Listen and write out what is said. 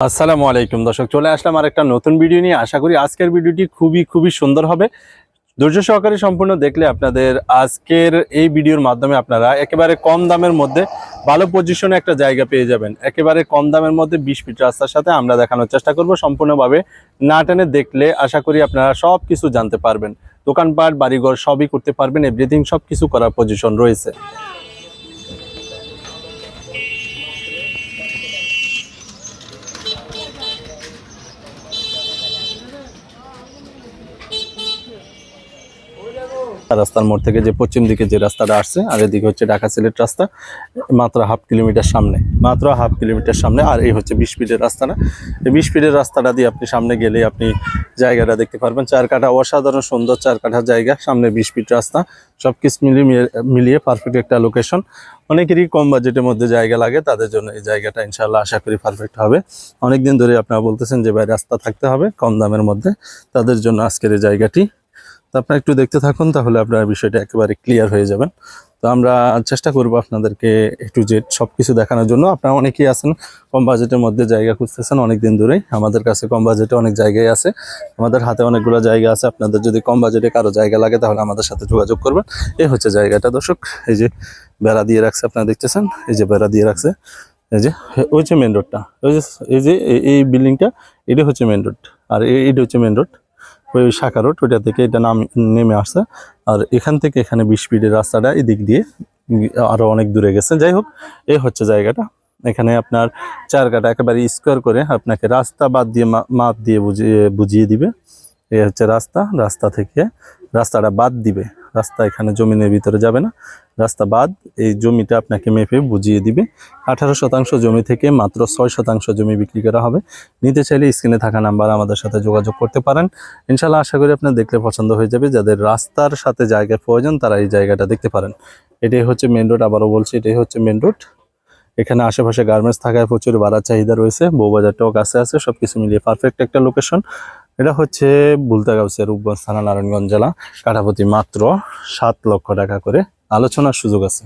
আসসালামু আলাইকুম দর্শক, চলে আসলাম আর একটা নতুন ভিডিও নিয়ে। আশা করি আজকের ভিডিওটি খুবই সুন্দর হবে। ধৈর্য সহকারে সম্পূর্ণ দেখলে আপনাদের আজকের এই ভিডিওর মাধ্যমে আপনারা একেবারে কম দামের মধ্যে ভালো পজিশনে একটা জায়গা পেয়ে যাবেন। একেবারে কম দামের মধ্যে 20 ফিট রাস্তার সাথে আমরা দেখানোর চেষ্টা করব। সম্পূর্ণভাবে না টেনে দেখলে আশা করি আপনারা সব কিছু জানতে পারবেন। দোকানপাট, বাড়িঘর সবই করতে পারবেন, এভরিথিং সব কিছু করার পজিশন রয়েছে। রাস্তার মোড় থেকে যে পশ্চিম দিকে যে রাস্তাটা আসছে, আর এদিকে হচ্ছে ঢাকা সিলেট রাস্তা, মাত্র হাফ কিলোমিটার সামনে। আর এই হচ্ছে 20 ফিটের রাস্তাটা। এই 20 ফিটের রাস্তাটা দিয়ে আপনি সামনে গেলে আপনি জায়গাটা দেখতে পারবেন। 4 কাঠা অসাধারণ সুন্দর 4 কাঠা জায়গা, সামনে 20 ফিট রাস্তা, সবকিছু মিলিয়ে পারফেক্ট একটা লোকেশন। অনেকেরই কম বাজেটের মধ্যে জায়গা লাগে, তাদের জন্য এই জায়গাটা ইনশাআল্লাহ আশা করি পারফেক্ট হবে। অনেকদিন ধরে আপনারা বলতেছেন যে ভাই রাস্তা থাকতে হবে কম দামের মধ্যে, তাদের জন্য আজকের এই জায়গাটি। তো আপনারা একটু দেখতে থাকুন, তাহলে আপনার বিষয়টা একেবারে ক্লিয়ার হয়ে যাবেন। তো আমরা চেষ্টা করব আপনাদেরকে A to Z সবকিছু দেখানোর জন্য। আপনারা অনেকেই আছেন কম বাজেটের মধ্যে জায়গা খুঁজতেছেন অনেক দিন ধরেই। আমাদের কাছে কম বাজেটে অনেক জায়গায় আছে, আমাদের হাতে অনেকগুলো জায়গা আছে। আপনাদের যদি কম বাজেটে কারো জায়গা লাগে তাহলে আমাদের সাথে যোগাযোগ করবেন। এই হচ্ছে জায়গাটা দর্শক, এই যে বেড়া দিয়ে রাখছে, আপনারা দেখতেছেন এই যে বেড়া দিয়ে রাখছে। এই যে ওই যে মেন রোডটা, এই যে এই বিল্ডিংটা, এটা হচ্ছে মেন রোড। আর এইটা হচ্ছে মেন রোড, ওই শাখা রোড, ওইটা থেকে এটা নেমে আসছে। আর এখান থেকে এখানে 20 ফিটের রাস্তাটা এদিক দিয়ে আরো অনেক দূরে গেছে। যাই হোক, এই হচ্ছে জায়গাটা। এখানে আপনার 4 কাঠা একেবারে স্কোয়ার করে আপনাকে রাস্তা বাদ দিয়ে মাপ দিয়ে বুঝিয়ে দিবে। এই হচ্ছে রাস্তা থেকে রাস্তাটা বাদ দিবে। রাস্তা এখানে জমিনের ভিতরে যাবে না, রাস্তা বাদ এই জমিটা আপনাকে মেপে বুঝিয়ে দিবে। 18% জমি থেকে মাত্র 6% জমি বিক্রি করা হবে। নিতে চাইলে স্ক্রিনে থাকা নাম্বার আমাদের সাথে যোগাযোগ করতে পারেন। ইনশাল্লাহ আশা করি আপনার দেখলে পছন্দ হয়ে যাবে। যাদের রাস্তার সাথে জায়গার প্রয়োজন তারা এই জায়গাটা দেখতে পারেন। এটাই হচ্ছে মেন রোড, আবারও বলছি এটাই হচ্ছে মেন রোড। এখানে আশেপাশে গার্মেন্টস থাকায় প্রচুর বাড়ার চাহিদা রয়েছে, বউবাজারটাও কাছে আছে, সবকিছু মিলিয়ে পারফেক্ট একটা লোকেশন। এটা হচ্ছে বুলতাগাউসিয়া, রূপগঞ্জ থানা, নারায়ণগঞ্জ জেলা। কাঠাপ্রতি মাত্র 7 লক্ষ টাকা করে, আলোচনার সুযোগ আছে।